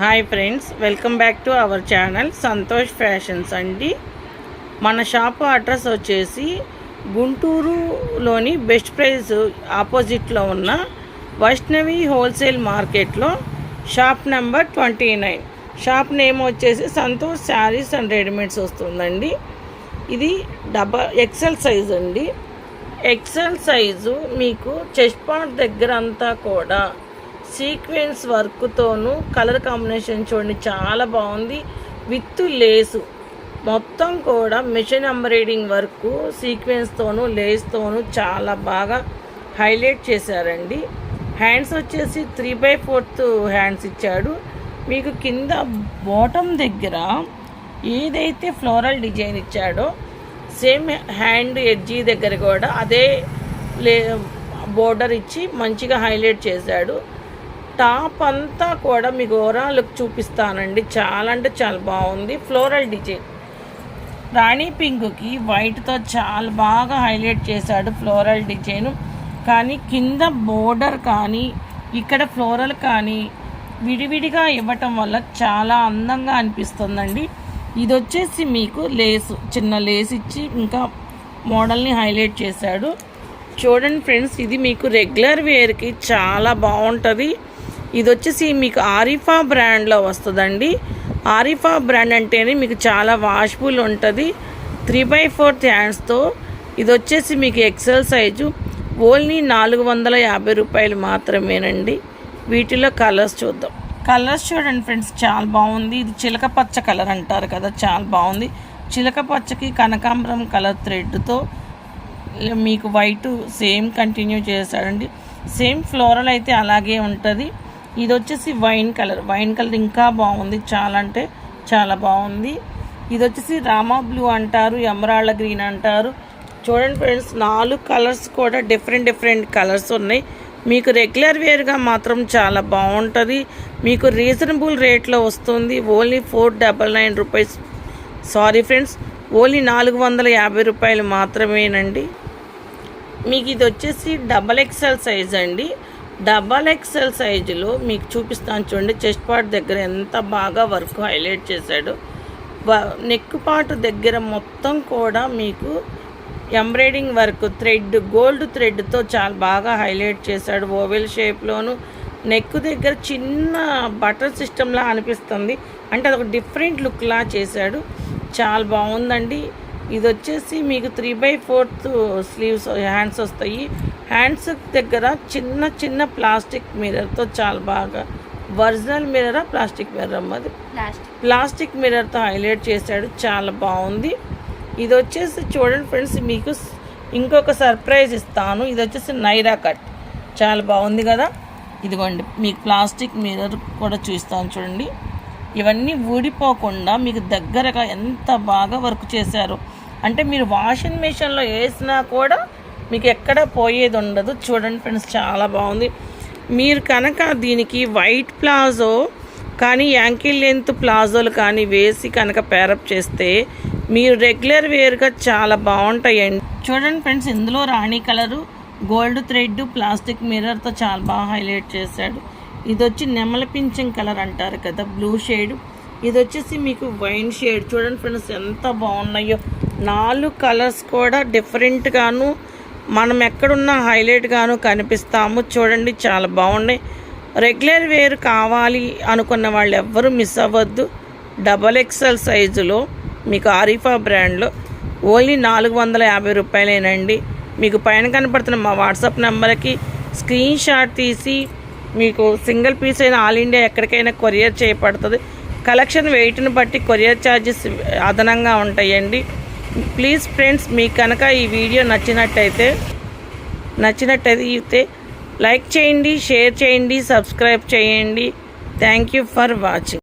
Hi friends, welcome back to our channel Santosh fashions అండి. మన shop address వచ్చేసి గుంటూరులోని బెస్ట్ ప్రైస్ ఆపోజిట్లో ఉన్న వైష్ణవి హోల్సేల్ మార్కెట్లో షాప్ నెంబర్ 29. షాప్ నేమ్ వచ్చేసి సంతోష్ శారీస్ అండ్ రెడీమేడ్స్ వస్తుందండి. ఇది ఎక్సెల్ సైజ్ అండి. ఎక్సెల్ సైజు మీకు చెస్ట్ పార్ట్ దగ్గర అంతా కూడా సీక్వెన్స్ వర్క్తోనూ కలర్ కాంబినేషన్ చూడండి, చాలా బాగుంది. విత్ లేసు మొత్తం కూడా మిషన్ ఎంబ్రాయిడింగ్ వర్క్ సీక్వెన్స్తోనూ లేస్తోనూ చాలా బాగా హైలైట్ చేశారండి. హ్యాండ్స్ వచ్చేసి 3/4 హ్యాండ్స్ ఇచ్చాడు. మీకు కింద బాటమ్ దగ్గర ఏదైతే ఫ్లోరల్ డిజైన్ ఇచ్చాడో సేమ్ హ్యాండ్ ఎడ్జీ దగ్గర కూడా అదే బోర్డర్ ఇచ్చి మంచిగా హైలైట్ చేశాడు. టాప్ అంతా కూడా మీకు ఓవరాల్ లుక్ చూపిస్తానండి. చాలా అంటే చాలా బాగుంది. ఫ్లోరల్ డిజైన్ రాణి పింక్కి వైట్తో చాలా బాగా హైలైట్ చేశాడు ఫ్లోరల్ డిజైన్. కానీ కింద బోర్డర్ కానీ ఇక్కడ ఫ్లోరల్ కానీ విడివిడిగా ఇవ్వటం వల్ల చాలా అందంగా అనిపిస్తుందండి. ఇది వచ్చేసి మీకు లేసు, చిన్న లేస్ ఇచ్చి ఇంకా మోడల్ని హైలైట్ చేశాడు. చూడండి ఫ్రెండ్స్, ఇది మీకు రెగ్యులర్ వేర్కి చాలా బాగుంటుంది. ఇది వచ్చేసి మీకు ఆరిఫా బ్రాండ్లో వస్తుందండి. ఆరిఫా బ్రాండ్ అంటేనే మీకు చాలా వాషబుల్ ఉంటుంది. 3/4 హ్యాండ్స్తో ఇది వచ్చేసి మీకు ఎక్సెల్ సైజు. ఓన్లీ 450 రూపాయలు మాత్రమేనండి. వీటిలో కలర్స్ చూద్దాం. కలర్స్ చూడండి ఫ్రెండ్స్, చాలా బాగుంది. ఇది చిలక పచ్చ కలర్ అంటారు కదా, చాలా బాగుంది. చిలక పచ్చకి కనకాంబరం కలర్ థ్రెడ్తో మీకు వైట్ సేమ్ కంటిన్యూ చేశాడండి. సేమ్ ఫ్లోరల్ అయితే అలాగే ఉంటుంది. ఇది వచ్చేసి వైన్ కలర్ ఇంకా బాగుంది, చాలా అంటే చాలా బాగుంది. ఇది వచ్చేసి రామా బ్లూ అంటారు, ఎమరాల్డ్ గ్రీన్ అంటారు. చూడండి ఫ్రెండ్స్, 4 కలర్స్ కూడా డిఫరెంట్ కలర్స్ ఉన్నాయి. మీకు రెగ్యులర్ వేర్గా మాత్రం చాలా బాగుంటుంది. మీకు రీజనబుల్ రేట్లో వస్తుంది. Only 499 rupees. Sorry friends, only 450 రూపాయలు మాత్రమేనండి. మీకు ఇది వచ్చేసి XXL సైజ్ అండి. XXL సైజులో మీకు చూపిస్తాను చూడండి. చెస్ట్ పార్ట్ దగ్గర ఎంత బాగా వర్క్ హైలైట్ చేశాడు. నెక్ పార్ట్ దగ్గర మొత్తం కూడా మీకు ఎంబ్రాయిడింగ్ వర్క్ గోల్డ్ థ్రెడ్తో చాలా బాగా హైలైట్ చేశాడు. ఓవెల్ షేప్లోను నెక్ దగ్గర చిన్న బటర్ సిస్టమ్లా అనిపిస్తుంది, అంటే అదొక డిఫరెంట్ లుక్లా చేశాడు. చాలా బాగుందండి. ఇది వచ్చేసి మీకు 3/4 స్లీవ్స్ హ్యాండ్స్ వస్తాయి. హ్యాండ్స్ దగ్గర చిన్న ప్లాస్టిక్ మిర్రర్తో చాలా బాగా, ఒరిజినల్ మిర్రరా ప్లాస్టిక్ మిర్రర్ అమ్మది, ప్లాస్టిక్ మిర్రర్తో హైలైట్ చేశాడు. చాలా బాగుంది. ఇది వచ్చేసి చూడండి ఫ్రెండ్స్, మీకు ఇంకొక సర్ప్రైజ్ ఇస్తాను. ఇది వచ్చేసి నైరా కట్, చాలా బాగుంది కదా. ఇదిగోండి మీకు ప్లాస్టిక్ మిర్రర్ కూడా చూస్తాను చూడండి. ఇవన్నీ ఊడిపోకుండా మీకు దగ్గరగా ఎంత బాగా వర్క్ చేశారు అంటే మీరు వాషింగ్ మెషిన్లో వేసినా కూడా మీకు ఎక్కడ పోయేది ఉండదు. చూడండి ఫ్రెండ్స్, చాలా బాగుంది. మీరు కనుక దీనికి వైట్ ప్లాజో కానీ యాంకిల్ లెంత్ ప్లాజోలు కానీ వేసి కనుక పేరప్ చేస్తే మీరు రెగ్యులర్ వేర్గా చాలా బాగుంటాయండి. చూడండి ఫ్రెండ్స్, ఇందులో రాణి కలరు గోల్డ్ థ్రెడ్ ప్లాస్టిక్ మిర్రర్తో చాలా బాగా హైలైట్ చేశాడు. ఇది వచ్చి నెమల పింఛం కలర్ అంటారు కదా, బ్లూ షేడ్. ఇది వచ్చేసి మీకు వైన్ షేడ్. చూడండి ఫ్రెండ్స్, ఎంత బాగున్నాయో. 4 కలర్స్ కూడా డిఫరెంట్గాను మనం ఎక్కడున్నా హైలైట్గాను కనిపిస్తాము. చూడండి, చాలా బాగున్నాయి. రెగ్యులర్ వేర్ కావాలి అనుకున్న వాళ్ళు ఎవ్వరూ మిస్ అవ్వద్దు. XXL సైజులో మీకు ఆరిఫా బ్రాండ్లో ఓన్లీ 450 రూపాయలేనండి. మీకు పైన కనపడుతున్న మా వాట్సాప్ నెంబర్కి స్క్రీన్ షాట్ తీసి మీకు సింగిల్ పీస్ అయినా ఆల్ ఇండియా ఎక్కడికైనా కొరియర్ చేయబడుతుంది. కలెక్షన్ వెయిట్ని బట్టి కొరియర్ ఛార్జెస్ అదనంగా ఉంటాయండి. ప్లీజ్ ఫ్రెండ్స్, మీకు కనుక ఈ వీడియో నచ్చినట్టయితే లైక్ చేయండి, షేర్ చేయండి, సబ్స్క్రైబ్ చేయండి. Thank you for watching.